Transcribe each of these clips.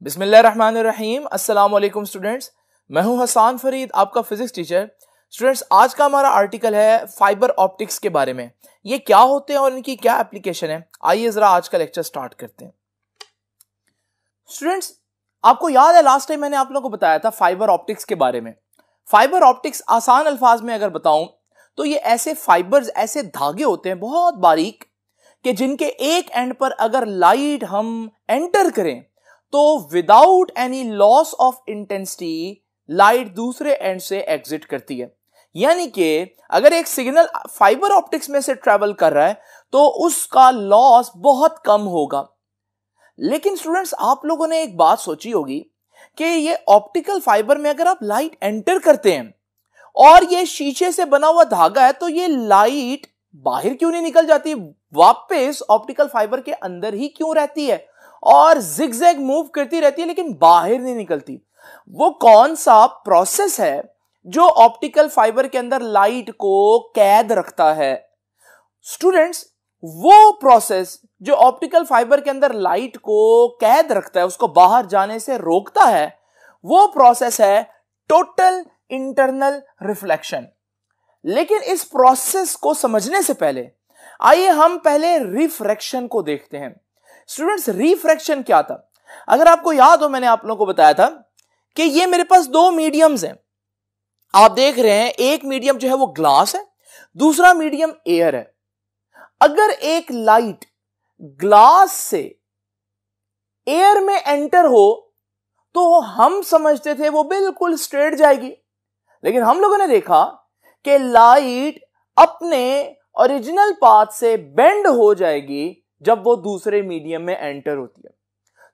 बिस्मिल्लाहिर्रहमानिर्रहीम। अस्सलाम वालेकुम स्टूडेंट्स, मैं हूं हसान फरीद, आपका फिजिक्स टीचर। स्टूडेंट्स, आज का हमारा आर्टिकल है फाइबर ऑप्टिक्स के बारे में। ये क्या होते हैं और इनकी क्या एप्लीकेशन है, आइए जरा आज का लेक्चर स्टार्ट करते हैं। स्टूडेंट्स, आपको याद है लास्ट टाइम मैंने आप लोगों को बताया था फाइबर ऑप्टिक्स के बारे में। फाइबर ऑप्टिक्स आसान अल्फाज में अगर बताऊं तो ये ऐसे फाइबर्स, ऐसे धागे होते हैं बहुत बारीक, कि जिनके एक एंड पर अगर लाइट हम एंटर करें तो without any loss of intensity light दूसरे एंड से एग्जिट करती है। यानी कि अगर एक सिग्नल फाइबर ऑप्टिक्स में से ट्रेवल कर रहा है तो उसका लॉस बहुत कम होगा। लेकिन स्टूडेंट्स, आप लोगों ने एक बात सोची होगी कि ये ऑप्टिकल फाइबर में अगर आप लाइट एंटर करते हैं और ये शीशे से बना हुआ धागा है तो ये लाइट बाहर क्यों नहीं निकल जाती, वापस ऑप्टिकल फाइबर के अंदर ही क्यों रहती है और जिगजैग मूव करती रहती है लेकिन बाहर नहीं निकलती। वो कौन सा प्रोसेस है जो ऑप्टिकल फाइबर के अंदर लाइट को कैद रखता है? स्टूडेंट्स, वो प्रोसेस जो ऑप्टिकल फाइबर के अंदर लाइट को कैद रखता है, उसको बाहर जाने से रोकता है, वो प्रोसेस है टोटल इंटरनल रिफ्लेक्शन। लेकिन इस प्रोसेस को समझने से पहले आइए हम पहले रिफ्रैक्शन को देखते हैं। स्टूडेंट्स, रिफ्रैक्शन क्या था? अगर आपको याद हो, मैंने आप लोगों को बताया था कि ये मेरे पास दो मीडियम्स हैं। आप देख रहे हैं, एक मीडियम जो है वो ग्लास है, दूसरा मीडियम एयर है। अगर एक लाइट ग्लास से एयर में एंटर हो तो हम समझते थे वो बिल्कुल स्ट्रेट जाएगी, लेकिन हम लोगों ने देखा कि लाइट अपने ओरिजिनल पाथ से बेंड हो जाएगी जब वो दूसरे मीडियम में एंटर होती है।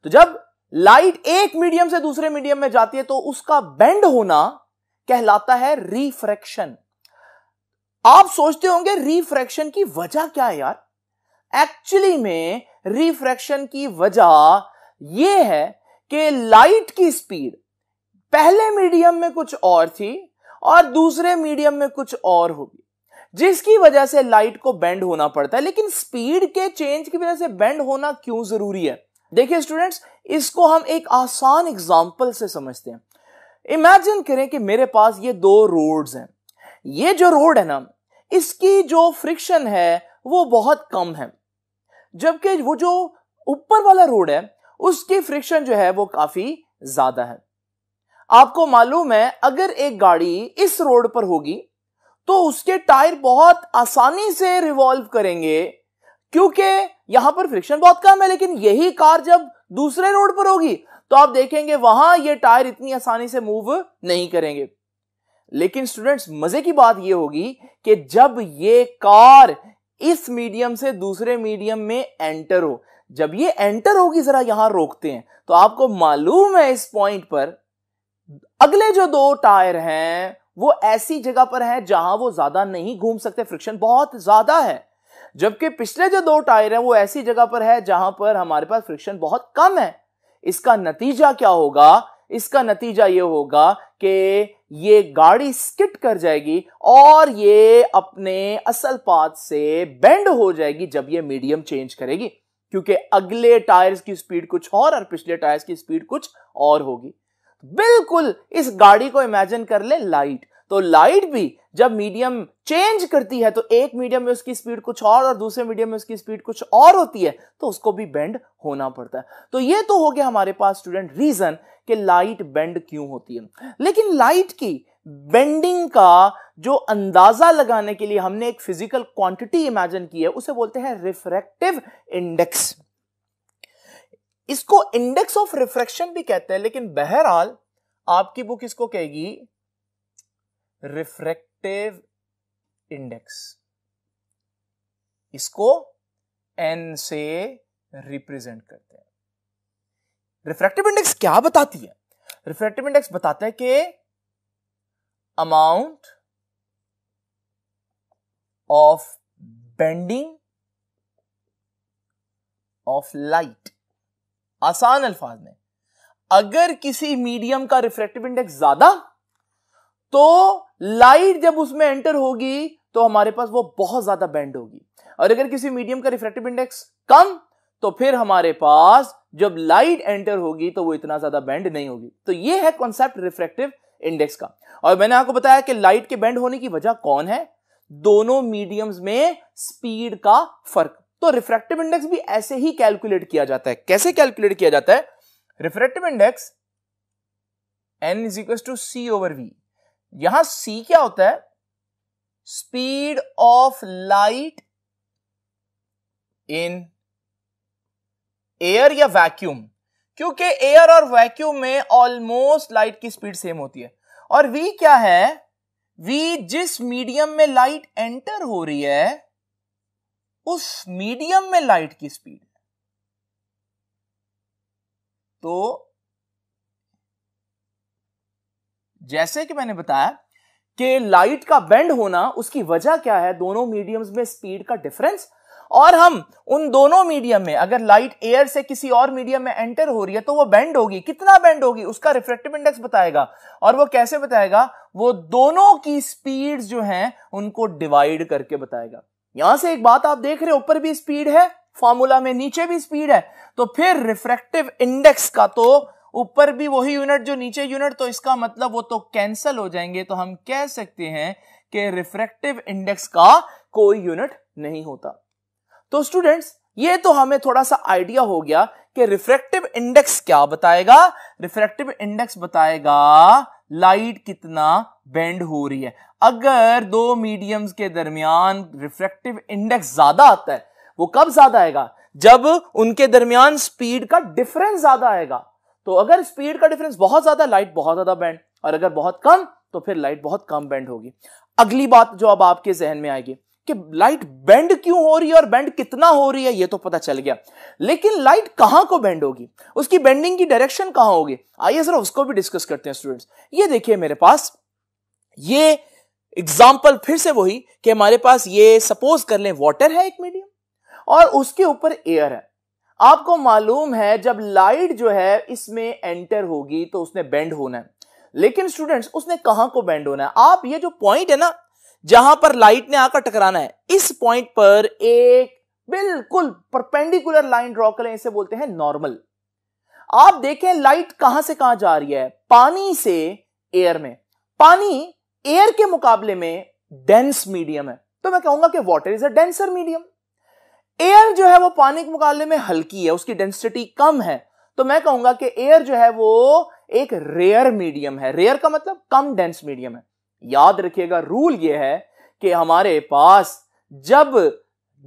तो जब लाइट एक मीडियम से दूसरे मीडियम में जाती है तो उसका बेंड होना कहलाता है रिफ्रैक्शन। आप सोचते होंगे रिफ्रैक्शन की वजह क्या है यार? एक्चुअली में रिफ्रैक्शन की वजह यह है कि लाइट की स्पीड पहले मीडियम में कुछ और थी और दूसरे मीडियम में कुछ और होगी, जिसकी वजह से लाइट को बेंड होना पड़ता है। लेकिन स्पीड के चेंज की वजह से बेंड होना क्यों जरूरी है? देखिए स्टूडेंट्स, इसको हम एक आसान एग्जांपल से समझते हैं। इमेजिन करें कि मेरे पास ये दो रोड्स हैं। ये जो रोड है ना, इसकी जो फ्रिक्शन है वो बहुत कम है, जबकि वो जो ऊपर वाला रोड है उसकी फ्रिक्शन जो है वो काफी ज्यादा है। आपको मालूम है, अगर एक गाड़ी इस रोड पर होगी तो उसके टायर बहुत आसानी से रिवॉल्व करेंगे क्योंकि यहां पर फ्रिक्शन बहुत कम है। लेकिन यही कार जब दूसरे रोड पर होगी तो आप देखेंगे वहां ये टायर इतनी आसानी से मूव नहीं करेंगे। लेकिन स्टूडेंट्स, मजे की बात यह होगी कि जब ये कार इस मीडियम से दूसरे मीडियम में एंटर हो, जब ये एंटर होगी, जरा यहां रोकते हैं, तो आपको मालूम है इस पॉइंट पर अगले जो दो टायर हैं वो ऐसी जगह पर हैं जहां वो ज्यादा नहीं घूम सकते, फ्रिक्शन बहुत ज्यादा है। जबकि पिछले जो दो टायर हैं वो ऐसी जगह पर है जहां पर हमारे पास फ्रिक्शन बहुत कम है। इसका नतीजा क्या होगा? इसका नतीजा ये होगा कि ये गाड़ी स्किड कर जाएगी और ये अपने असल पाथ से बेंड हो जाएगी जब ये मीडियम चेंज करेगी, क्योंकि अगले टायर्स की स्पीड कुछ और पिछले टायर्स की स्पीड कुछ और होगी। बिल्कुल इस गाड़ी को इमेजिन कर ले लाइट। तो लाइट भी जब मीडियम चेंज करती है तो एक मीडियम में उसकी स्पीड कुछ और दूसरे मीडियम में उसकी स्पीड कुछ और होती है, तो उसको भी बेंड होना पड़ता है। तो ये तो हो गया हमारे पास स्टूडेंट रीजन कि लाइट बेंड क्यों होती है। लेकिन लाइट की बेंडिंग का जो अंदाजा लगाने के लिए हमने एक फिजिकल क्वांटिटी इमेजिन की है, उसे बोलते हैं रिफ्रैक्टिव इंडेक्स। इसको इंडेक्स ऑफ रिफ्रैक्शन भी कहते हैं, लेकिन बहरहाल आपकी बुक इसको कहेगी रिफ्रैक्टिव इंडेक्स। इसको एन से रिप्रेजेंट करते हैं। रिफ्रैक्टिव इंडेक्स क्या बताती है? रिफ्रैक्टिव इंडेक्स बताता है कि amount of bending of light. आसान अल्फाज में, अगर किसी मीडियम का रिफ्रैक्टिव इंडेक्स ज्यादा तो लाइट जब उसमें एंटर होगी तो हमारे पास वो बहुत ज्यादा बेंड होगी, और अगर किसी मीडियम का रिफ्रैक्टिव इंडेक्स कम तो फिर हमारे पास जब लाइट एंटर होगी तो वो इतना ज्यादा बेंड नहीं होगी। तो ये है कॉन्सेप्ट रिफ्रैक्टिव इंडेक्स का। और मैंने आपको बताया कि लाइट के बेंड होने की वजह कौन है, दोनों मीडियम्स में स्पीड का फर्क। तो रिफ्रैक्टिव इंडेक्स भी ऐसे ही कैलकुलेट किया जाता है। कैसे कैलकुलेट किया जाता है? Refractive index n = c/v। यहां c क्या होता है? Speed of light in air या वैक्यूम, क्योंकि एयर और वैक्यूम में ऑलमोस्ट लाइट की स्पीड सेम होती है। और v क्या है? v जिस मीडियम में लाइट एंटर हो रही है उस मीडियम में लाइट की स्पीड। तो जैसे कि मैंने बताया कि लाइट का बेंड होना उसकी वजह क्या है? दोनों मीडियम्स में स्पीड का डिफरेंस। और हम उन दोनों मीडियम में, अगर लाइट एयर से किसी और मीडियम में एंटर हो रही है तो वो बेंड होगी। कितना बेंड होगी उसका रिफ्रैक्टिव इंडेक्स बताएगा। और वो कैसे बताएगा? वो दोनों की स्पीड जो हैं उनको डिवाइड करके बताएगा। यहां से एक बात आप देख रहे हो, ऊपर भी स्पीड है फॉर्मूला में, नीचे भी स्पीड है। तो फिर रिफ्रैक्टिव इंडेक्स का तो ऊपर भी वही यूनिट जो नीचे यूनिट, तो इसका मतलब वो तो कैंसिल हो जाएंगे। तो हम कह सकते हैं कि रिफ्रैक्टिव इंडेक्स का कोई यूनिट नहीं होता। तो स्टूडेंट्स, ये तो हमें थोड़ा सा आइडिया हो गया कि रिफ्रैक्टिव इंडेक्स क्या बताएगा। रिफ्रैक्टिव इंडेक्स बताएगा लाइट कितना बेंड हो रही है। अगर दो मीडियम्स के दरमियान रिफ्रैक्टिव इंडेक्स ज्यादा आता है, वो कब ज्यादा आएगा? जब उनके दरमियान स्पीड का डिफरेंस ज्यादा आएगा। तो अगर स्पीड का डिफरेंस बहुत ज्यादा, लाइट बहुत ज्यादा बेंड, और अगर बहुत कम तो फिर लाइट बहुत कम बेंड होगी। अगली बात जो अब आपके जहन में आएगी कि लाइट बेंड क्यों हो रही है और बेंड कितना हो रही है, ये तो पता चल गया, लेकिन लाइट कहां को बेंड होगी, उसकी बेंडिंग की डायरेक्शन कहां होगी? आइए जरा उसको भी डिस्कस करते हैं स्टूडेंट्स। ये देखिए मेरे पास ये एग्जांपल फिर से वही कि हमारे पास ये सपोज कर लें वाटर है एक मीडियम और उसके ऊपर एयर है। आपको मालूम है जब लाइट जो है इसमें एंटर होगी तो उसने बेंड होना है, लेकिन स्टूडेंट्स उसने कहां को बेंड होना है? आप ये जो पॉइंट है ना जहां पर लाइट ने आकर टकराना है, इस पॉइंट पर एक बिल्कुल परपेंडिकुलर लाइन ड्रॉ करें, इसे बोलते हैं नॉर्मल। आप देखें लाइट कहां से कहां जा रही है? पानी से एयर में। पानी एयर के मुकाबले में डेंस मीडियम है, तो मैं कहूंगा कि water is a denser medium. Air जो है वो पानी के मुकाबले में हल्की है, उसकी डेंसिटी कम है, तो मैं कहूंगा कि एयर जो है वो एक रेयर मीडियम है। रेयर का मतलब कम डेंस मीडियम है। याद रखिएगा रूल ये है कि हमारे पास जब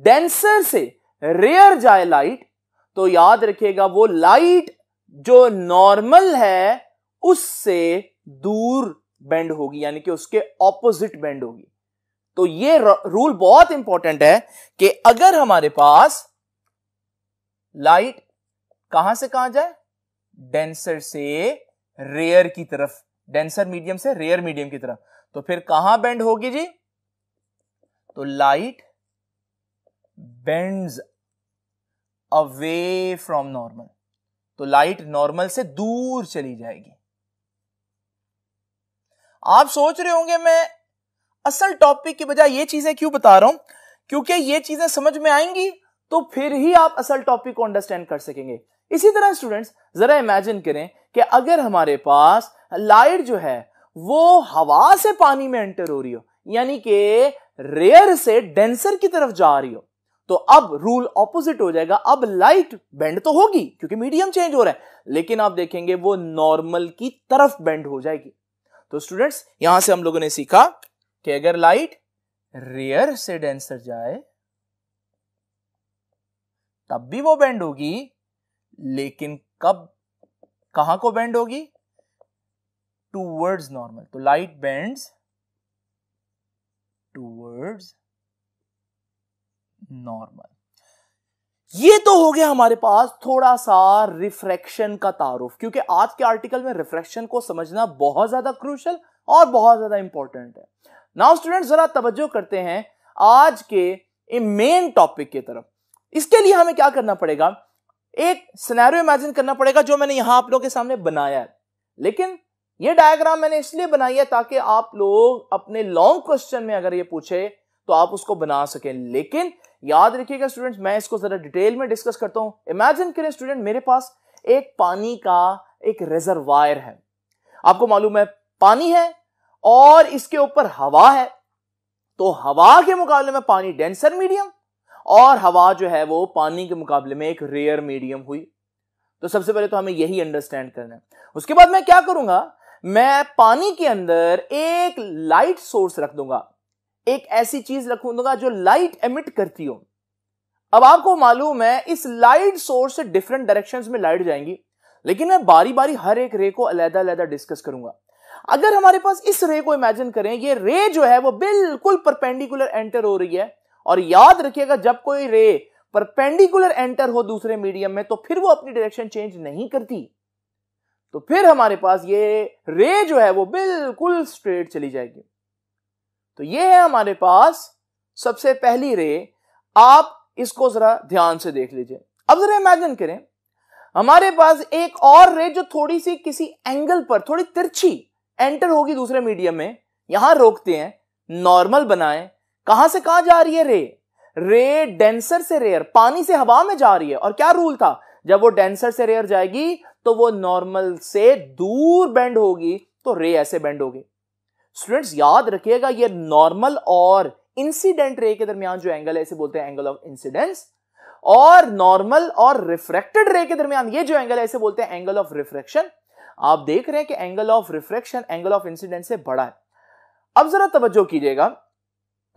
डेंसर से रेयर जाए लाइट, तो याद रखिएगा वो लाइट जो नॉर्मल है उससे दूर बेंड होगी, यानी कि उसके ऑपोजिट बेंड होगी। तो ये रूल बहुत इंपॉर्टेंट है कि अगर हमारे पास लाइट कहां से कहां जाए? डेंसर से रेयर की तरफ, डेंसर मीडियम से रेयर मीडियम की तरफ, तो फिर कहां बेंड होगी जी? तो light bends away from normal, तो लाइट नॉर्मल से दूर चली जाएगी। आप सोच रहे होंगे मैं असल टॉपिक की बजाय ये चीजें क्यों बता रहा हूं? क्योंकि ये चीजें समझ में आएंगी तो फिर ही आप असल टॉपिक को अंडरस्टैंड कर सकेंगे। इसी तरह स्टूडेंट्स जरा इमेजिन करें कि अगर हमारे पास लाइट जो है वो हवा से पानी में एंटर हो रही हो, यानी कि रेयर से डेंसर की तरफ जा रही हो, तो अब रूल ऑपोजिट हो जाएगा। अब लाइट बेंड तो होगी क्योंकि मीडियम चेंज हो रहा है, लेकिन आप देखेंगे वो नॉर्मल की तरफ बेंड हो जाएगी। तो स्टूडेंट्स यहां से हम लोगों ने सीखा कि अगर लाइट रेयर से डेंसर जाए तब भी वो बेंड होगी, लेकिन कब कहां को बेंड होगी? Towards normal. तो लाइट बेंड्स टूवर्ड्स नॉर्मल। ये तो हो गया हमारे पास थोड़ा सा रिफ्रैक्शन का तारुफ, क्योंकि आज के आर्टिकल में रिफ्रैक्शन को समझना बहुत ज्यादा क्रूशियल और बहुत ज्यादा इंपॉर्टेंट है। नाउ स्टूडेंट्स जरा तवज्जो करते हैं आज के मेन टॉपिक की तरफ। इसके लिए हमें क्या करना पड़ेगा? एक सिनेरियो इमेजिन करना पड़ेगा जो मैंने यहां आप लोगों के सामने बनाया है, लेकिन ये डायग्राम मैंने इसलिए बनाई है ताकि आप लोग अपने लॉन्ग क्वेश्चन में अगर ये पूछे तो आप उसको बना सकें। लेकिन याद रखिएगा स्टूडेंट्स, मैं इसको जरा डिटेल में डिस्कस करता हूं। इमेजिन करें स्टूडेंट, मेरे पास एक पानी का एक रिजर्वायर है। आपको मालूम है पानी है और इसके ऊपर हवा है, तो हवा के मुकाबले में पानी डेंसर मीडियम और हवा जो है वो पानी के मुकाबले में एक रेयर मीडियम हुई। तो सबसे पहले तो हमें यही अंडरस्टैंड करना है। उसके बाद मैं क्या करूंगा, मैं पानी के अंदर एक लाइट सोर्स रख दूंगा, एक ऐसी चीज रख दूंगा जो लाइट एमिट करती हो। अब आपको मालूम है इस लाइट सोर्स से डिफरेंट डायरेक्शंस में लाइट जाएंगी, लेकिन मैं बारी बारी हर एक रे को अलग-अलग डिस्कस करूंगा। अगर हमारे पास इस रे को इमेजिन करें, ये रे जो है वो बिल्कुल परपेंडिकुलर एंटर हो रही है, और याद रखिएगा जब कोई रे परपेंडिकुलर एंटर हो दूसरे मीडियम में तो फिर वो अपनी डायरेक्शन चेंज नहीं करती, तो फिर हमारे पास ये रे जो है वो बिल्कुल स्ट्रेट चली जाएगी। तो ये है हमारे पास सबसे पहली रे। आप इसको जरा ध्यान से देख लीजिए। अब जरा इमेजिन करें हमारे पास एक और रे जो थोड़ी सी किसी एंगल पर थोड़ी तिरछी एंटर होगी दूसरे मीडियम में। यहां रोकते हैं, नॉर्मल बनाएं। कहां से कहां जा रही है रे? रे डेंसर से रेयर, पानी से हवा में जा रही है। और क्या रूल था, जब वो डेंसर से रेयर जाएगी तो वो नॉर्मल से दूर बेंड होगी, तो रे ऐसे बेंड होगी। स्टूडेंट्स याद रखिएगा, ये नॉर्मल और इंसिडेंट रे के दरमियान जो एंगल है इसे बोलते हैं एंगल ऑफ इंसिडेंस, और नॉर्मल और रिफ्रैक्टेड रे के दरमियान ये जो एंगल है इसे बोलते हैं एंगल ऑफ रिफ्रैक्शन। आप देख रहे हैं कि angle of refraction angle of incidence से बड़ा है। अब जरा तवज्जो कीजिएगा,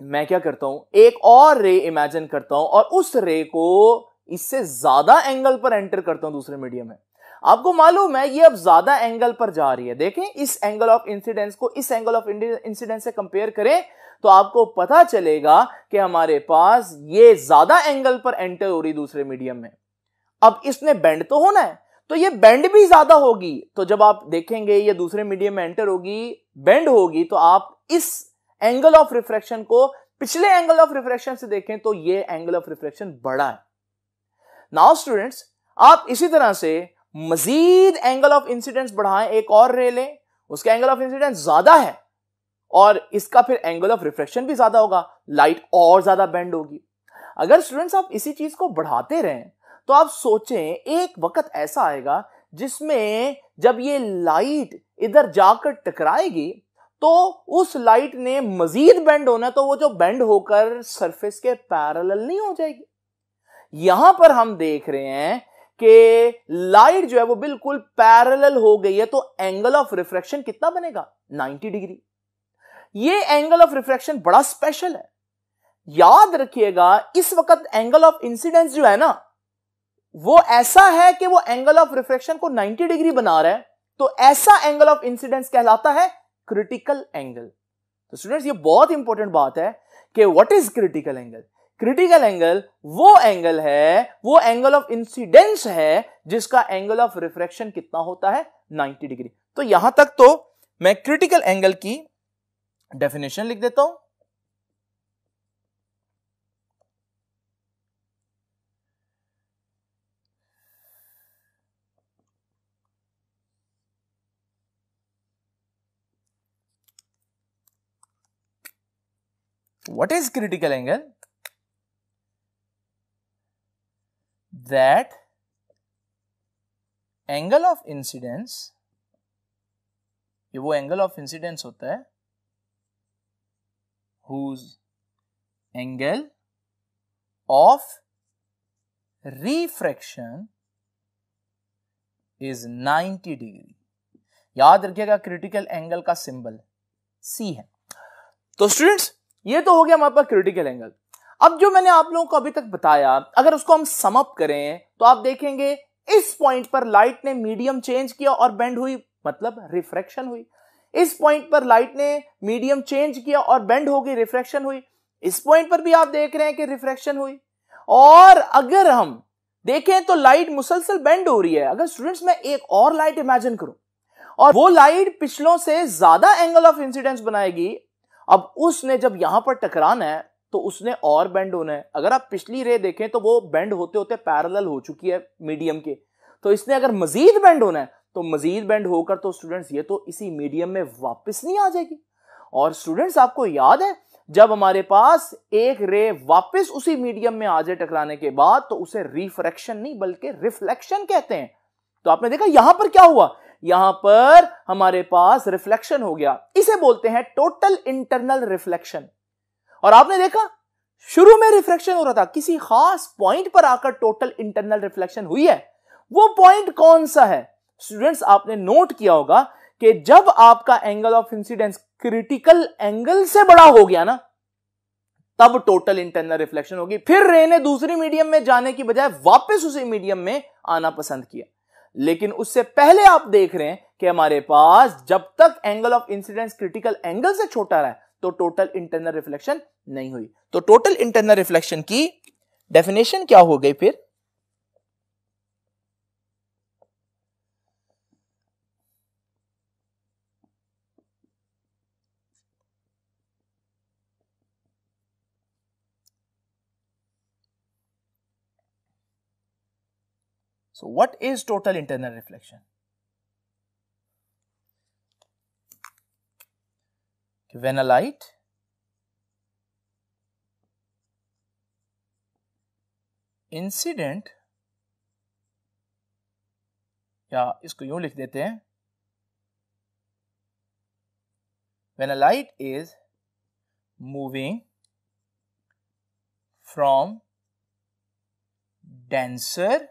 मैं क्या करता हूं, एक और रे इमेजिन करता हूं और उस रे को इससे ज्यादा एंगल पर एंटर करता हूं दूसरे मीडियम में। आपको मालूम है ये अब ज्यादा एंगल पर जा रही है। देखें, इस एंगल ऑफ इंसिडेंस को इस एंगल ऑफ इंसिडेंस से कंपेयर करें तो आपको पता चलेगा कि हमारे पास ये ज्यादा एंगल पर एंटर हो रही दूसरे मीडियम में। अब इसने बेंड तो होना है, तो ये बेंड भी ज्यादा होगी। तो जब आप देखेंगे ये दूसरे मीडियम में एंटर होगी, बेंड होगी, तो आप इस एंगल ऑफ रिफ्रैक्शन को पिछले एंगल ऑफ रिफ्रैक्शन से देखें तो ये एंगल ऑफ रिफ्रैक्शन बड़ा है। नाउ स्टूडेंट्स, आप इसी तरह से मजीद एंगल ऑफ इंसिडेंस बढ़ाएं, एक और रे लें, उसका एंगल ऑफ इंसिडेंस ज्यादा है और इसका फिर एंगल ऑफ रिफ्रैक्शन भी ज्यादा होगा, लाइट और ज्यादा बेंड होगी। अगर स्टूडेंट्स आप इसी चीज को बढ़ाते रहें तो आप सोचें एक वक्त ऐसा आएगा जिसमें जब ये लाइट इधर जाकर टकराएगी तो उस लाइट ने मजीद बेंड होना, तो वो जो बेंड होकर सरफेस के पैरेलल नहीं हो जाएगी। यहां पर हम देख रहे हैं कि लाइट जो है वो बिल्कुल पैरेलल हो गई है, तो एंगल ऑफ रिफ्रैक्शन कितना बनेगा? 90 डिग्री। ये एंगल ऑफ रिफ्रैक्शन बड़ा स्पेशल है। याद रखिएगा, इस वक्त एंगल ऑफ इंसिडेंस जो है ना वो ऐसा है कि वो एंगल ऑफ रिफ्रैक्शन को 90 डिग्री बना रहा है, तो ऐसा एंगल ऑफ इंसिडेंस कहलाता है क्रिटिकल एंगल। तो स्टूडेंट्स ये बहुत इंपॉर्टेंट बात है कि what is critical angle. Critical angle वो एंगल है, वो एंगल ऑफ इंसिडेंस है जिसका एंगल ऑफ रिफ्रैक्शन कितना होता है? 90 डिग्री। तो यहां तक तो मैं क्रिटिकल एंगल की डेफिनेशन लिख देता हूं। What is critical angle? That angle of incidence, ये वो एंगल ऑफ इंसिडेंस होता है whose angle of refraction is 90 degree. याद रखिएगा क्रिटिकल एंगल का सिंबल C है। तो स्टूडेंट्स ये तो हो गया हमारे पास क्रिटिकल एंगल। अब जो मैंने आप लोगों को अभी तक बताया, अगर उसको हम सम अप करें तो आप देखेंगे इस पॉइंट पर लाइट ने मीडियम चेंज किया और बेंड हुई, मतलब रिफ्रैक्शन हुई। इस पॉइंट पर लाइट ने मीडियम चेंज किया और बेंड हो गई, रिफ्रैक्शन हुई। इस पॉइंट पर भी आप देख रहे हैं कि रिफ्रैक्शन हुई। और अगर हम देखें तो लाइट मुसलसल बेंड हो रही है। अगर स्टूडेंट्स मैं एक और लाइट इमेजिन करूं और वो लाइट पिछलों से ज्यादा एंगल ऑफ इंसिडेंस बनाएगी, अब उसने जब यहां पर टकराना है तो उसने और बेंड होना है। अगर आप पिछली रे देखें तो वो बेंड होते होते पैरेलल हो चुकी है मीडियम के, तो इसने अगर मजीद बेंड होना है तो मजीद बेंड होकर तो स्टूडेंट्स ये तो इसी मीडियम में वापस नहीं आ जाएगी। और स्टूडेंट्स आपको याद है जब हमारे पास एक रे वापस उसी मीडियम में आ जाए टकराने के बाद, तो उसे रिफ्रैक्शन नहीं बल्कि रिफ्लेक्शन कहते हैं। तो आपने देखा यहां पर क्या हुआ, यहां पर हमारे पास रिफ्लेक्शन हो गया, इसे बोलते हैं टोटल इंटरनल रिफ्लेक्शन। और आपने देखा शुरू में रिफ्रैक्शन हो रहा था, किसी खास पॉइंट पर आकर टोटल इंटरनल रिफ्लेक्शन हुई है। वो पॉइंट कौन सा है? स्टूडेंट्स, आपने नोट किया होगा कि जब आपका angle of incidence critical angle से बड़ा हो गया ना, तब टोटल इंटरनल रिफ्लेक्शन होगी। फिर रे ने दूसरी मीडियम में जाने की बजाय वापस उसी मीडियम में आना पसंद किया। लेकिन उससे पहले आप देख रहे हैं कि हमारे पास जब तक angle of incidence critical angle से छोटा रहा तो टोटल इंटरनल रिफ्लेक्शन नहीं हुई। तो टोटल इंटरनल रिफ्लेक्शन की डेफिनेशन क्या हो गई फिर? So what is total internal reflection? When a light incident, या इसको यूं लिख देते हैं, when a light is moving from denser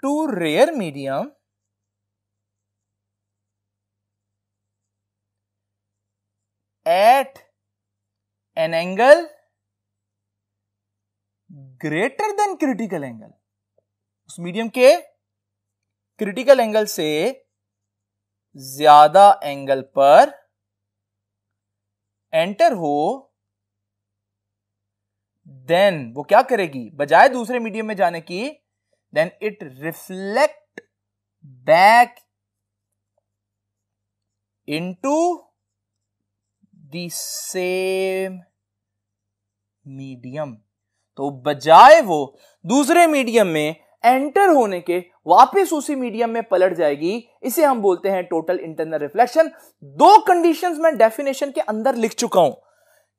to rare medium at an angle greater than critical angle, उस मीडियम के क्रिटिकल एंगल से ज्यादा एंगल पर एंटर हो, देन वो क्या करेगी, बजाय दूसरे मीडियम में जाने की, then it reflect back into the same medium। तो बजाय वो दूसरे मीडियम में एंटर होने के वापस उसी मीडियम में पलट जाएगी। इसे हम बोलते हैं टोटल इंटरनल रिफ्लेक्शन। दो कंडीशंस मैं डेफिनेशन के अंदर लिख चुका हूं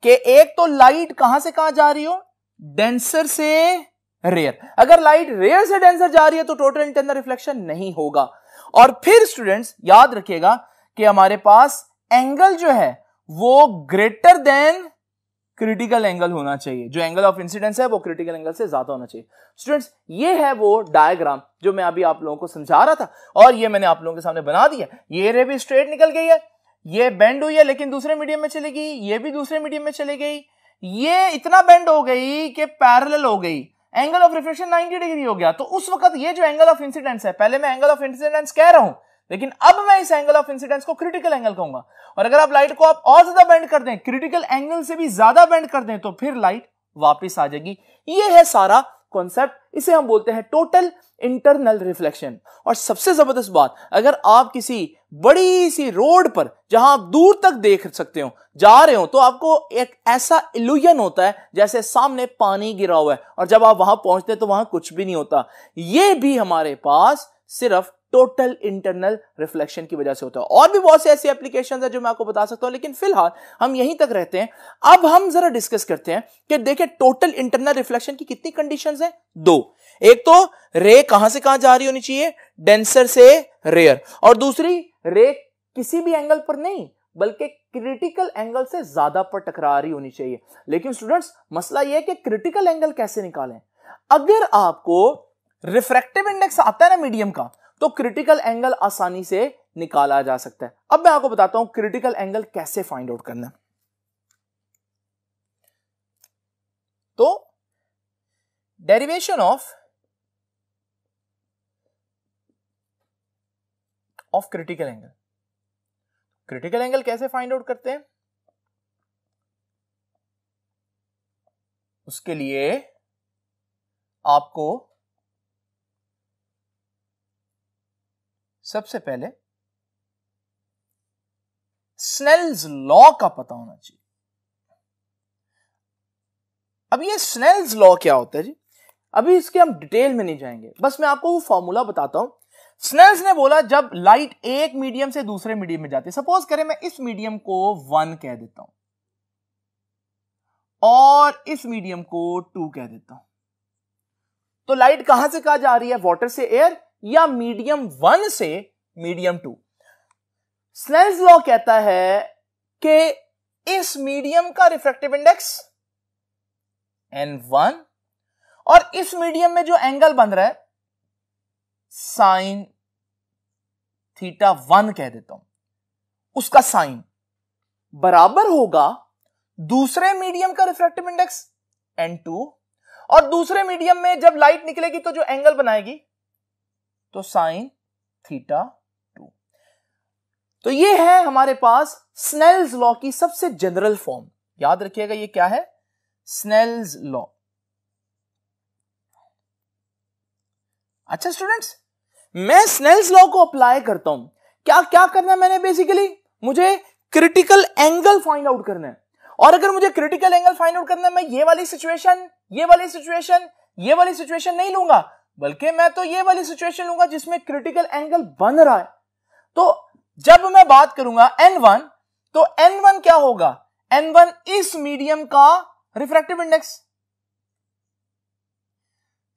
कि एक तो लाइट कहां से कहां जा रही हो, डेंसर से रेयर। अगर लाइट रेयर से डेंसर जा रही है तो टोटल इंटरनल रिफ्लेक्शन नहीं होगा। और फिर स्टूडेंट्स याद रखिएगा कि हमारे पास एंगल जो है वो ग्रेटर देन क्रिटिकल एंगल होना चाहिए। जो एंगल ऑफ इंसिडेंस है वो क्रिटिकल एंगल से ज्यादा होना चाहिए। स्टूडेंट्स, ये है वो डायग्राम जो मैं अभी आप लोगों को समझा रहा था, और ये मैंने आप लोगों के सामने बना दिया। ये रे भी स्ट्रेट निकल गई है, ये बेंड हुई है लेकिन दूसरे मीडियम में चली गई, ये भी दूसरे मीडियम में चली गई, ये इतना बेंड हो गई कि पैरेलल हो गई, एंगल ऑफ रिफ्लेक्शन 90 डिग्री हो गया। तो उस वक्त ये जो एंगल ऑफ इंसिडेंस है, पहले मैं एंगल ऑफ इंसिडेंस कह रहा हूं लेकिन अब मैं इस एंगल ऑफ इंसिडेंस को क्रिटिकल एंगल कहूंगा। और अगर आप लाइट को आप और ज्यादा बेंड कर दें, क्रिटिकल एंगल से भी ज्यादा बेंड कर दें, तो फिर लाइट वापस आ जाएगी। ये है सारा कॉन्सेप्ट, इसे हम बोलते हैं टोटल इंटरनल रिफ्लेक्शन। और सबसे जबरदस्त बात, अगर आप किसी बड़ी सी रोड पर जहां आप दूर तक देख सकते हो जा रहे हो, तो आपको एक ऐसा इल्यूजन होता है जैसे सामने पानी गिरा हुआ है, और जब आप वहां पहुंचते हैं तो वहां कुछ भी नहीं होता। ये भी हमारे पास सिर्फ टोटल इंटरनल रिफ्लेक्शन की वजह से होता है। और भी बहुत से ऐसी एप्लीकेशंस है जो मैं आपको बता सकता हूं, लेकिन फिलहाल हम यहीं तक रहते हैं। अब हम जरा डिस्कस करते हैं कि देखिए टोटल इंटरनल रिफ्लेक्शन की कितनी कंडीशंस हैं। दो, एक तो रे कहां से कहां जा रही होनी चाहिए, डेंसर से रेयर, और दूसरी रे किसी भी एंगल पर नहीं बल्कि क्रिटिकल एंगल से ज्यादा पर टकरा रही होनी चाहिए। लेकिन स्टूडेंट्स, मसला यह है कि क्रिटिकल एंगल कैसे निकालें। अगर आपको रिफ्रैक्टिव इंडेक्स आता है ना मीडियम का, तो क्रिटिकल एंगल आसानी से निकाला जा सकता है। अब मैं आपको बताता हूं क्रिटिकल एंगल कैसे फाइंड आउट करना है। तो derivation of critical angle, critical angle कैसे फाइंड आउट करते हैं, उसके लिए आपको सबसे पहले स्नेल्स लॉ का पता होना चाहिए। अब ये स्नेल्स लॉ क्या होता है जी, अभी इसके हम डिटेल में नहीं जाएंगे, बस मैं आपको वो फॉर्मूला बताता हूं। स्नेल्स ने बोला जब लाइट एक मीडियम से दूसरे मीडियम में जाती है, सपोज करें मैं इस मीडियम को 1 कह देता हूं, और इस मीडियम को 2 कह देता हूं। तो लाइट कहां से कहां जा रही है, वाटर से एयर या मीडियम 1 से मीडियम 2। स्नेल्स लॉ कहता है कि इस मीडियम का रिफ्रैक्टिव इंडेक्स n1 और इस मीडियम में जो एंगल बन रहा है साइन थीटा 1 कह देता हूं, उसका साइन बराबर होगा दूसरे मीडियम का रिफ्रैक्टिव इंडेक्स n2 और दूसरे मीडियम में जब लाइट निकलेगी तो जो एंगल बनाएगी तो साइन थीटा 2। तो ये है हमारे पास स्नेल्स लॉ की सबसे जनरल फॉर्म। याद रखिएगा ये क्या है, स्नेल्स लॉ। अच्छा स्टूडेंट्स, मैं स्नेल्स लॉ को अप्लाई करता हूं। क्या क्या करना है मैंने, बेसिकली मुझे क्रिटिकल एंगल फाइंड आउट करना है। और अगर मुझे क्रिटिकल एंगल फाइंड आउट करना है, मैं ये वाली सिचुएशन, ये वाली सिचुएशन, ये वाली सिचुएशन नहीं लूंगा, बल्कि मैं तो ये वाली सिचुएशन लूंगा जिसमें क्रिटिकल एंगल बन रहा है। तो जब मैं बात करूंगा n1, तो n1 क्या होगा, n1 इस मीडियम का रिफ्रैक्टिव इंडेक्स।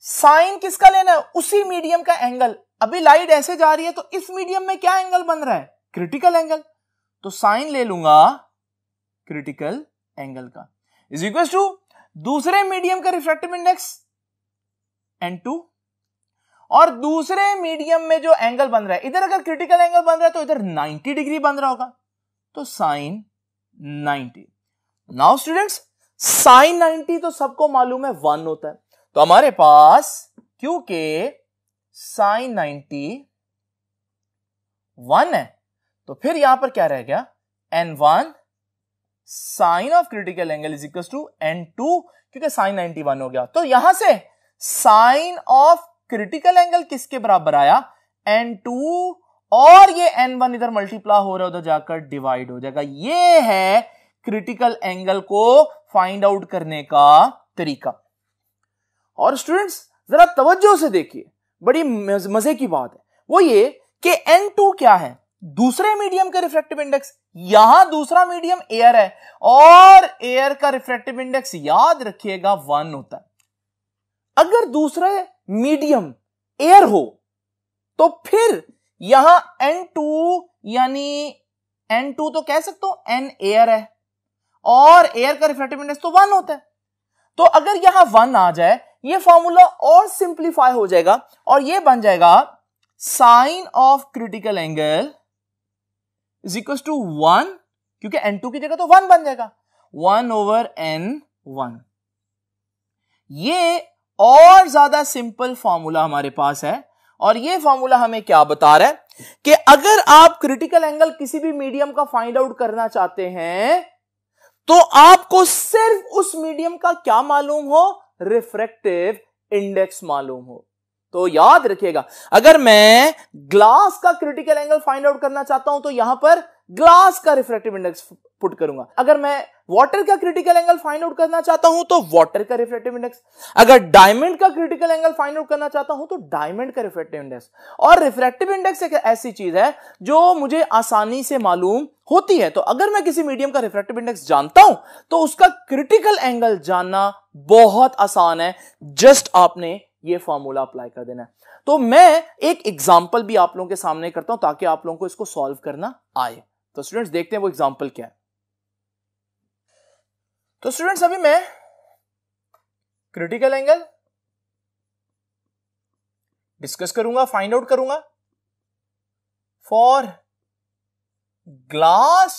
साइन किसका लेना है, उसी मीडियम का एंगल। अभी लाइट ऐसे जा रही है तो इस मीडियम में क्या एंगल बन रहा है, क्रिटिकल एंगल। तो साइन ले लूंगा क्रिटिकल एंगल का, इज इक्वल टू दूसरे मीडियम का रिफ्रैक्टिव इंडेक्स n2 और दूसरे मीडियम में जो एंगल बन रहा है, इधर अगर क्रिटिकल एंगल बन रहा है तो इधर 90 डिग्री बन रहा होगा, तो साइन 90। नाउ स्टूडेंट्स, साइन 90 तो सबको मालूम है 1 होता है। तो हमारे पास क्योंकि साइन 90 1 है, तो फिर यहां पर क्या रह गया, n1 sine of critical angle is equal to n2, क्योंकि साइन 90 1 हो गया। तो यहां से साइन ऑफ क्रिटिकल एंगल किसके बराबर आया, n2, और ये n1 इधर मल्टीप्लाई हो रहा है, उधर जाकर डिवाइड हो जाएगा। ये है क्रिटिकल एंगल को फाइंड आउट करने का तरीका। और स्टूडेंट्स जरा तवज्जो से देखिए, बड़ी मजे की बात है, वो ये कि n2 क्या है, दूसरे मीडियम का रिफ्रैक्टिव इंडेक्स। यहां दूसरा मीडियम एयर है और एयर का रिफ्रैक्टिव इंडेक्स याद रखिएगा 1 होता है। अगर दूसरा मीडियम एयर हो तो फिर यहां n2 यानी n2 तो कह सकते हो n एयर है और एयर का रिफ्रैक्टिव इंडेक्स तो 1 होता है। तो अगर यहां 1 आ जाए, ये फॉर्मूला और सिंप्लीफाई हो जाएगा और ये बन जाएगा sine of critical angle is equal to 1, क्योंकि n2 की जगह तो 1 बन जाएगा, 1 ओवर n1। ये और ज्यादा सिंपल फॉर्मूला हमारे पास है और ये फॉर्मूला हमें क्या बता रहा है कि अगर आप क्रिटिकल एंगल किसी भी मीडियम का फाइंड आउट करना चाहते हैं तो आपको सिर्फ उस मीडियम का क्या मालूम हो, रिफ्रैक्टिव इंडेक्स मालूम हो। तो याद रखिएगा, अगर मैं ग्लास का क्रिटिकल एंगल फाइंड आउट करना चाहता हूं तो यहां पर ग्लास का रिफ्रैक्टिव इंडेक्स पुट करूंगा। अगर मैं वाटर का क्रिटिकल एंगल फाइंड आउट करना चाहता हूं तो वाटर का रिफ्रैक्टिव इंडेक्स। अगर डायमंड का क्रिटिकल एंगल फाइंड आउट करना चाहता हूं तो डायमंड का रिफ्रैक्टिव इंडेक्स। और रिफ्रैक्टिव इंडेक्स एक ऐसी चीज है जो मुझे आसानी से मालूम होती है। तो अगर मैं किसी मीडियम का रिफ्रैक्टिव इंडेक्स जानता हूं तो उसका क्रिटिकल एंगल जानना बहुत आसान है, जस्ट आपने ये फॉर्मूला अप्लाई कर देना है। तो मैं एक एग्जांपल भी आप लोगों के सामने करता हूं ताकि आप लोगों को इसको सॉल्व करना आए। तो स्टूडेंट्स देखते हैं वो एग्जांपल क्या है। तो स्टूडेंट्स अभी मैं क्रिटिकल एंगल डिस्कस करूंगा, फाइंड आउट करूंगा फॉर ग्लास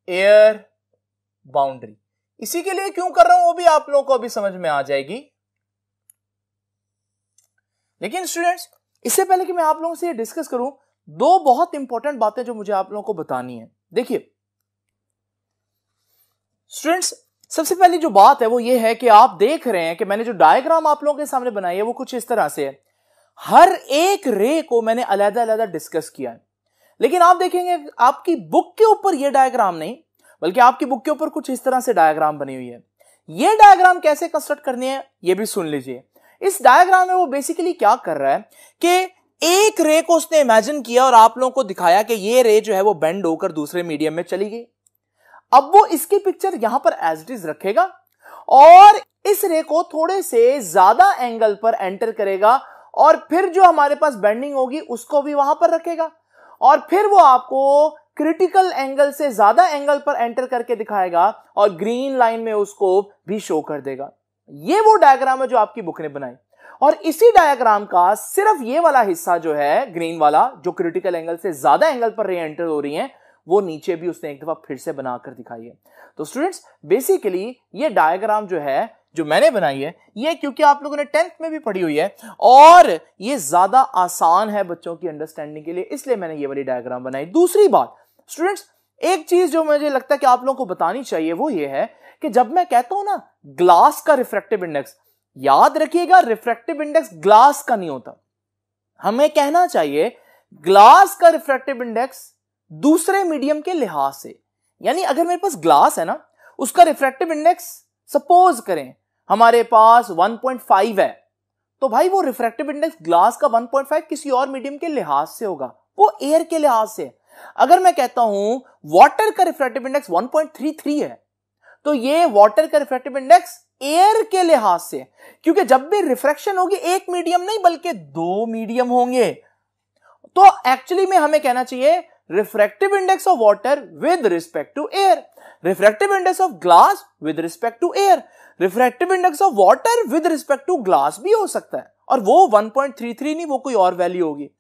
एयर बाउंड्री। इसी के लिए क्यों कर रहा हूं वो भी आप लोगों को अभी समझ में आ जाएगी। लेकिन स्टूडेंट्स इससे पहले कि मैं आप लोगों से ये डिस्कस करूं, दो बहुत इंपॉर्टेंट बातें जो मुझे आप लोगों को बतानी है। देखिए स्टूडेंट्स, सबसे पहली जो बात है वो ये है कि आप देख रहे हैं कि मैंने जो डायग्राम आप लोगों के सामने बनाई है वो कुछ इस तरह से है। हर एक रे को मैंने अलग-अलग डिस्कस किया है, लेकिन आप देखेंगे आपकी बुक के ऊपर ये डायग्राम नहीं, बल्कि आपकी बुक के ऊपर कुछ इस तरह से डायग्राम बनी हुई है। ये डायग्राम कैसे कंस्ट्रक्ट करनी है ये भी सुन लीजिए। इस डायग्राम में वो बेसिकली क्या कर रहा है कि एक रे को उसने इमेजिन किया और आप लोगों को दिखाया कि ये रे जो है वो बेंड होकर दूसरे मीडियम में चली गई। अब वो इसकी पिक्चर यहां पर एज इट इज रखेगा और इस रे को थोड़े से ज्यादा एंगल पर एंटर करेगा और फिर जो हमारे पास बेंडिंग होगी उसको भी वहां पर रखेगा और फिर वो आपको क्रिटिकल एंगल से ज्यादा एंगल पर एंटर करके दिखाएगा और ग्रीन लाइन में उसको भी शो कर देगा। ये वो डायग्राम है जो आपकी बुक ने बनाई और इसी डायग्राम का सिर्फ ये वाला हिस्सा जो है ग्रीन वाला, जो क्रिटिकल एंगल से ज्यादा एंगल पर रे एंटर हो रही है, वो नीचे भी उसने एक दफा फिर से बनाकर दिखाई है। तो स्टूडेंट्स बेसिकली ये डायग्राम जो है जो मैंने बनाई है ये क्योंकि आप लोगों ने 10th में भी पढ़ी हुई है और ये ज्यादा आसान है बच्चों की अंडरस्टैंडिंग के लिए, इसलिए मैंने ये वाली डायग्राम बनाई। दूसरी बात स्टूडेंट्स, एक चीज जो मुझे लगता है कि आप लोगों को बतानी चाहिए वो ये है कि जब मैं कहता हूं ना ग्लास का रिफ्रैक्टिव इंडेक्स, याद रखिएगा रिफ्रैक्टिव इंडेक्स ग्लास का नहीं होता। हमें कहना चाहिए ग्लास का रिफ्रैक्टिव इंडेक्स दूसरे मीडियम के लिहाज से, यानी अगर मेरे पास ग्लास है ना उसका रिफ्रैक्टिव इंडेक्स सपोज करें हमारे पास 1.5 है, तो भाई वो रिफ्रैक्टिव इंडेक्स ग्लास का 1.5 किसी और मीडियम के लिहाज से होगा, वो एयर के लिहाज से। अगर मैं कहता हूं वाटर का रिफ्रैक्टिव इंडेक्स 1.33 है, तो ये वाटर का रिफ्रैक्टिव इंडेक्स एयर के लिहाज से, क्योंकि जब भी रिफ्रैक्शन होगी एक मीडियम नहीं बल्कि दो मीडियम होंगे। तो एक्चुअली में हमें कहना चाहिए refractive index of water with respect to air, refractive index of glass with respect to air, refractive index of water with respect to glass भी हो सकता है और वो 1.33 नहीं, वो कोई और वैल्यू होगी।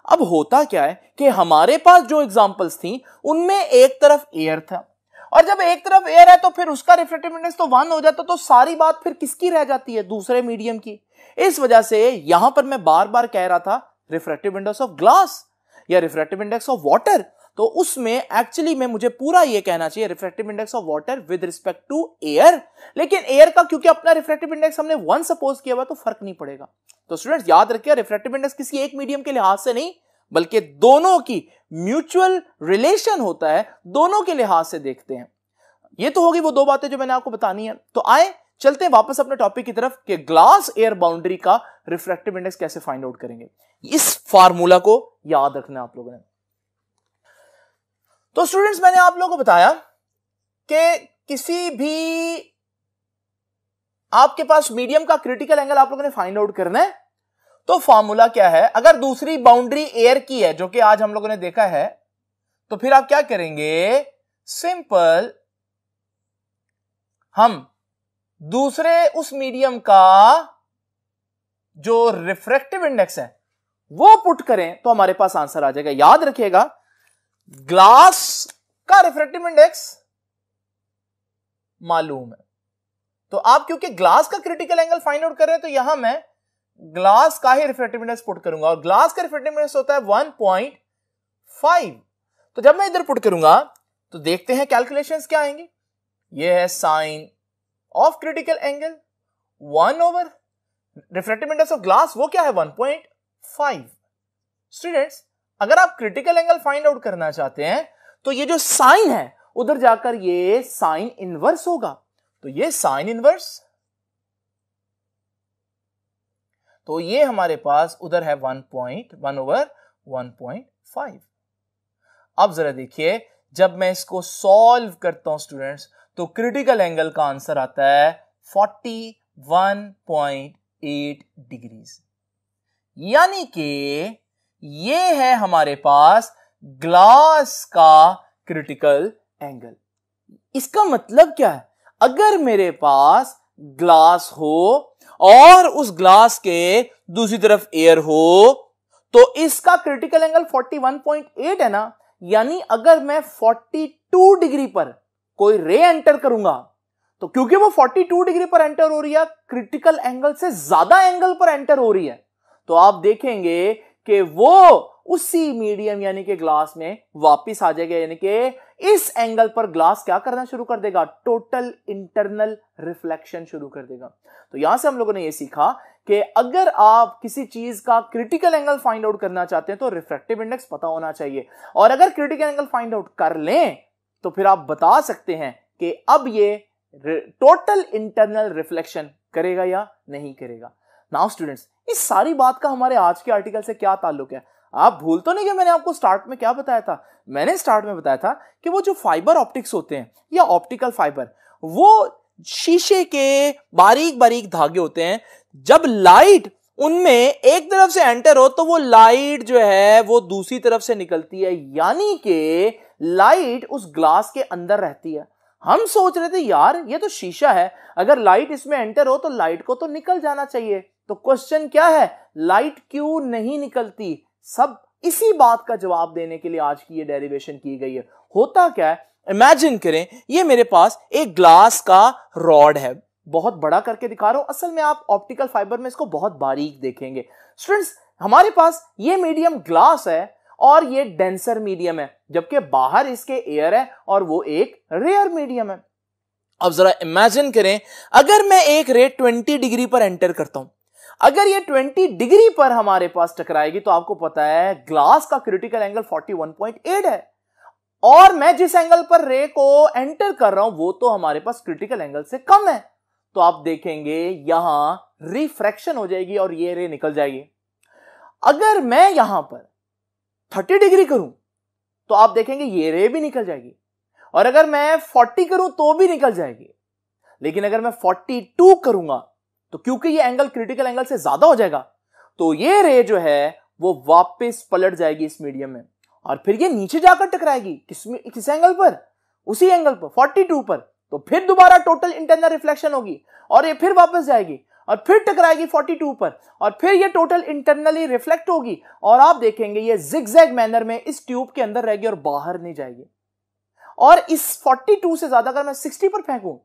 अब होता क्या है कि हमारे पास जो एग्जांपल्स थी उनमें एक तरफ एयर था और जब एक तरफ एयर है तो फिर उसका रिफ्रैक्टिव इंडेक्स तो 1 हो जाता, तो सारी बात फिर किसकी रह जाती है, दूसरे मीडियम की। इस वजह से यहां पर मैं बार बार कह रहा था रिफ्रैक्टिव इंडेक्स ऑफ ग्लास या रिफ्रैक्टिव इंडेक्स ऑफ वाटर, तो उसमें एक्चुअली में मुझे पूरा ये कहना चाहिए refractive index of water with respect to air, लेकिन एयर का क्योंकि अपना रिफ्रैक्टिव इंडेक्स हमने 1 सपोज किया हुआ तो फर्क नहीं पड़ेगा। तो स्टूडेंट्स याद रखिए रिफ्रैक्टिव इंडेक्स किसी एक मीडियम के लिहाज से नहीं बल्कि दोनों की म्यूचुअल रिलेशन होता है, दोनों के लिहाज से देखते हैं। ये तो होगी वो दो बातें जो मैंने आपको बतानी है। तो आए चलते हैं वापस अपने टॉपिक की तरफ कि ग्लास एयर बाउंड्री का रिफ्रैक्टिव इंडेक्स कैसे फाइंड आउट करेंगे। इस फार्मूला को याद रखना आप लोगों ने। तो स्टूडेंट्स मैंने आप लोगों को बताया कि किसी भी आपके पास मीडियम का क्रिटिकल एंगल आप लोगों ने फाइंड आउट करना है तो फार्मूला क्या है, अगर दूसरी बाउंड्री एयर की है जो कि आज हम लोगों ने देखा है, तो फिर आप क्या करेंगे, सिंपल हम दूसरे उस मीडियम का जो रिफ्रैक्टिव इंडेक्स है वो पुट करें तो हमारे पास आंसर आ जाएगा। याद रखिएगा ग्लास का रिफ्रैक्टिव इंडेक्स मालूम है, तो आप क्योंकि ग्लास का क्रिटिकल एंगल फाइंड आउट कर रहे हैं तो यहां मैं ग्लास का ही रिफ्रैक्टिव इंडेक्स पुट करूंगा और ग्लास का रिफ्रैक्टिव इंडेक्स होता है 1.5। तो जब मैं इधर पुट करूंगा तो देखते हैं कैलकुलेशंस क्या आएंगे। यह है sine of critical angle 1 over refractive index of glass, वो क्या है 1.5। स्टूडेंट्स अगर आप क्रिटिकल एंगल फाइंड आउट करना चाहते हैं तो ये जो साइन है उधर जाकर ये साइन इनवर्स होगा, तो ये साइन इनवर्स, तो ये हमारे पास उधर है 1.1 ओवर 1.5। अब जरा देखिए जब मैं इसको सॉल्व करता हूं स्टूडेंट्स तो क्रिटिकल एंगल का आंसर आता है 41.8 डिग्रीज, यानी कि ये है हमारे पास ग्लास का क्रिटिकल एंगल। इसका मतलब क्या है, अगर मेरे पास ग्लास हो और उस ग्लास के दूसरी तरफ एयर हो तो इसका क्रिटिकल एंगल 41.8 है ना, यानी अगर मैं 42 डिग्री पर कोई रे एंटर करूंगा तो क्योंकि वो 42 डिग्री पर एंटर हो रही है, क्रिटिकल एंगल से ज्यादा एंगल पर एंटर हो रही है, तो आप देखेंगे कि वो उसी मीडियम यानी कि ग्लास में वापस आ जाएगा, यानी कि इस एंगल पर ग्लास क्या करना शुरू कर देगा, टोटल इंटरनल रिफ्लेक्शन शुरू कर देगा। तो यहां से हम लोगों ने ये सीखा कि अगर आप किसी चीज का क्रिटिकल एंगल फाइंड आउट करना चाहते हैं तो रिफ्रैक्टिव इंडेक्स पता होना चाहिए, और अगर क्रिटिकल एंगल फाइंड आउट कर लें तो फिर आप बता सकते हैं कि अब ये टोटल इंटरनल रिफ्लेक्शन करेगा या नहीं करेगा। नाउ स्टूडेंट्स इस सारी बात का हमारे आज के आर्टिकल से क्या ताल्लुक है, आप भूल तो नहीं कि मैंने आपको स्टार्ट में क्या बताया था? मैंने स्टार्ट में बताया था कि वो जो फाइबर ऑप्टिक्स होते हैं या ऑप्टिकल फाइबर, वो शीशे के बारीक बारीक धागे होते हैं। जब लाइट उनमें एक तरफ से एंटर हो तो वो लाइट जो है वो दूसरी तरफ से निकलती है, यानी कि लाइट उस ग्लास के अंदर रहती है। हम सोच रहे थे यार ये तो शीशा है, अगर लाइट इसमें एंटर हो तो लाइट को तो निकल जाना चाहिए। तो क्वेश्चन क्या है, लाइट क्यों नहीं निकलती? सब इसी बात का जवाब देने के लिए आज की ये डेरिवेशन की गई है। होता क्या है, इमेजिन करें ये मेरे पास एक ग्लास का रॉड है, बहुत बड़ा करके दिखा रहा हूं, असल में आप ऑप्टिकल फाइबर में इसको बहुत बारीक देखेंगे। स्टूडेंट्स, हमारे पास ये मीडियम ग्लास है और ये डेंसर मीडियम है, जबकि बाहर इसके एयर है और वो एक रेयर मीडियम है। अब जरा इमेजिन करें, अगर मैं एक रे 20 डिग्री पर एंटर करता हूं, अगर ये 20 डिग्री पर हमारे पास टकराएगी तो आपको पता है ग्लास का क्रिटिकल एंगल 41.8 है, और मैं जिस एंगल पर रे को एंटर कर रहा हूं वो तो हमारे पास क्रिटिकल एंगल से कम है। तो आप देखेंगे यहां रिफ्रैक्शन हो जाएगी और ये रे निकल जाएगी। अगर मैं यहां पर 30 डिग्री करूं तो आप देखेंगे ये रे भी निकल जाएगी, और अगर मैं 40 करूं तो भी निकल जाएगी। लेकिन अगर मैं 42 करूंगा तो क्योंकि ये एंगल क्रिटिकल एंगल से ज्यादा हो जाएगा तो ये रे जो है वो वापस पलट जाएगी इस मीडियम में, और फिर ये नीचे जाकर टकराएगी किस एंगल पर? उसी एंगल पर 42 पर। तो फिर दोबारा टोटल इंटरनल रिफ्लेक्शन होगी और ये फिर वापस जाएगी और फिर टकराएगी 42 पर, और फिर ये टोटल इंटरनली रिफ्लेक्ट होगी और आप देखेंगे ये जिगजैग मैनर में इस ट्यूब के अंदर रहेगी और बाहर नहीं जाएगी। और इस 42 से ज्यादा अगर मैं 60 पर फेंकूं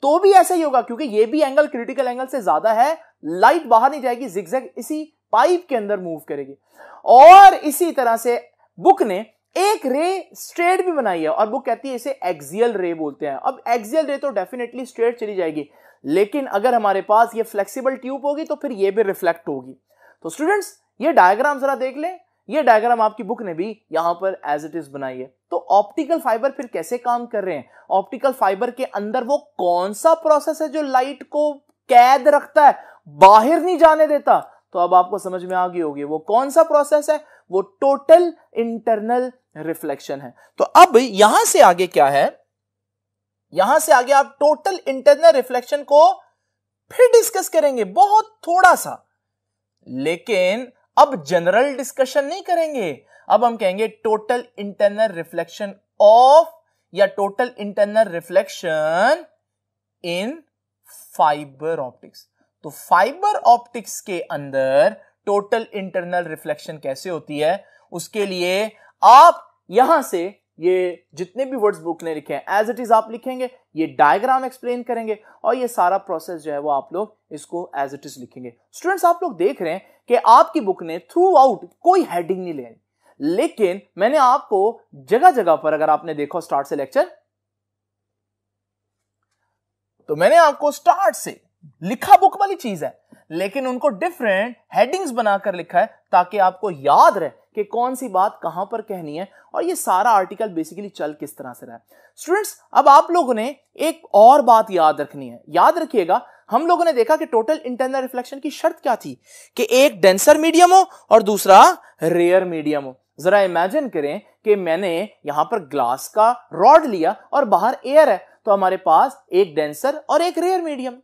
तो भी ऐसा ही होगा, क्योंकि ये भी एंगल क्रिटिकल एंगल से ज्यादा है, लाइट बाहर नहीं जाएगी, जिगजैग इसी पाइप के अंदर मूव करेगी। और इसी तरह से बुक ने एक रे स्ट्रेट भी बनाई है और बुक कहती है इसे एक्सियल रे बोलते हैं। अब एक्सियल रे तो डेफिनेटली स्ट्रेट चली जाएगी, लेकिन अगर हमारे पास ये फ्लेक्सिबल ट्यूब होगी तो फिर ये भी रिफ्लेक्ट होगी। तो स्टूडेंट्स, ये डायग्राम जरा देख लें, ये डायग्राम आपकी बुक ने भी यहां पर एज इट इज बनाई है। तो ऑप्टिकल फाइबर फिर कैसे काम कर रहे हैं? ऑप्टिकल फाइबर के अंदर वो कौन सा प्रोसेस है जो लाइट को कैद रखता है, बाहर नहीं जाने देता? तो अब आपको समझ में आ गई होगी वो कौन सा प्रोसेस है, वो टोटल इंटरनल रिफ्लेक्शन है। तो अब यहां से आगे क्या है, यहां से आगे आप टोटल इंटरनल रिफ्लेक्शन को फिर डिस्कस करेंगे, बहुत थोड़ा सा, लेकिन अब जनरल डिस्कशन नहीं करेंगे। अब हम कहेंगे टोटल इंटरनल रिफ्लेक्शन ऑफ या total internal reflection in fibre optics. तो फाइबर ऑप्टिक्स के अंदर टोटल इंटरनल रिफ्लेक्शन कैसे होती है, उसके लिए आप यहां से ये जितने भी वर्ड्स बुक ने लिखे हैं एज इट इज आप लिखेंगे, ये डायग्राम एक्सप्लेन करेंगे और ये सारा प्रोसेस जो है वो आप लोग इसको एज इट इज लिखेंगे। स्टूडेंट्स, आप लोग देख रहे हैं कि आपकी बुक ने थ्रू आउट कोई हेडिंग नहीं ले, लेकिन मैंने आपको जगह जगह पर, अगर आपने देखो स्टार्ट से लेक्चर, तो मैंने आपको स्टार्ट से लिखा बुक वाली चीज है, लेकिन उनको डिफरेंट हेडिंग्स बनाकर लिखा है ताकि आपको याद रहे कि कौन सी बात कहां पर कहनी है और ये सारा आर्टिकल बेसिकली चल किस तरह से रहा है। स्टूडेंट्स, अब आप लोगों ने एक और बात याद रखनी है। याद रखिएगा, हम लोगों ने देखा कि टोटल इंटरनल रिफ्लेक्शन की शर्त क्या थी कि एक डेंसर मीडियम हो और दूसरा रेयर मीडियम हो। जरा इमेजिन करें कि मैंने यहां पर ग्लास का रॉड लिया और बाहर एयर है, तो हमारे पास एक डेंसर और एक रेयर मीडियम।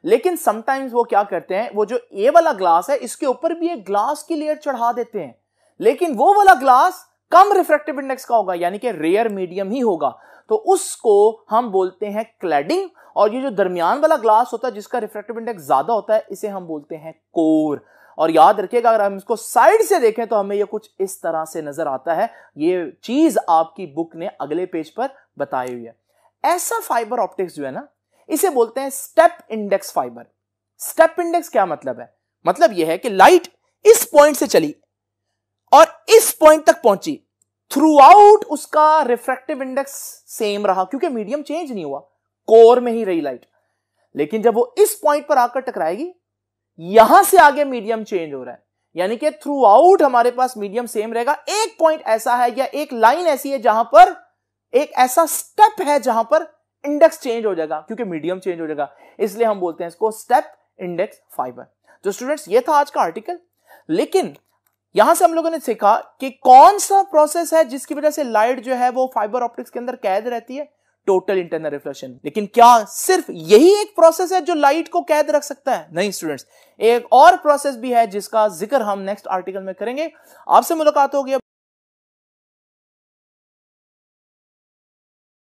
लेकिन समटाइम्स वो क्या करते हैं, वो जो ए वाला ग्लास है इसके ऊपर भी एक ग्लास की लेयर चढ़ा देते हैं, लेकिन वो वाला ग्लास कम रिफ्रैक्टिव इंडेक्स का होगा, यानी कि रेयर मीडियम ही होगा, तो उसको हम बोलते हैं क्लैडिंग। और ये जो दरमियान वाला ग्लास होता है जिसका रिफ्रैक्टिव इंडेक्स ज्यादा होता है, इसे हम बोलते हैं कोर। और याद रखिएगा, अगर हम इसको साइड से देखें तो हमें ये कुछ इस तरह से नजर आता है। ये चीज आपकी बुक ने अगले पेज पर बताई हुई है। ऐसा फाइबर ऑप्टिक्स जो है ना, इसे बोलते हैं step index fibre. Step index क्या मतलब है? मतलब यह है कि लाइट इस पॉइंट से चली और इस पॉइंट तक पहुंची, थ्रू आउट उसका रिफ्रैक्टिव इंडेक्स सेम रहा क्योंकि मीडियम चेंज नहीं हुआ, कोर में ही रही लाइट। लेकिन जब वो इस पॉइंट पर आकर टकराएगी, यहां से आगे मीडियम चेंज हो रहा है, यानी कि थ्रू आउट हमारे पास मीडियम सेम रहेगा। एक पॉइंट ऐसा है या एक लाइन ऐसी है जहां पर एक ऐसा स्टेप है जहां पर इंडेक्स चेंज हो जाएगा क्योंकि मीडियम चेंज हो जाएगा, इसलिए हम बोलते हैं इसको स्टेप इंडेक्स फाइबर। तो स्टूडेंट्स, ये था आज का आर्टिकल। लेकिन यहां से हम लोगों ने सीखा कि कौन सा प्रोसेस है जिसकी वजह से लाइट जो है वो फाइबर ऑप्टिक्स के अंदर कैद रहती है, टोटल इंटरनल रिफ्लेक्शन। लेकिन क्या सिर्फ यही एक प्रोसेस है जो लाइट को कैद रख सकता है? नहीं स्टूडेंट्स, एक और प्रोसेस भी है जिसका जिक्र हम नेक्स्ट आर्टिकल में करेंगे। आपसे मुलाकात होगी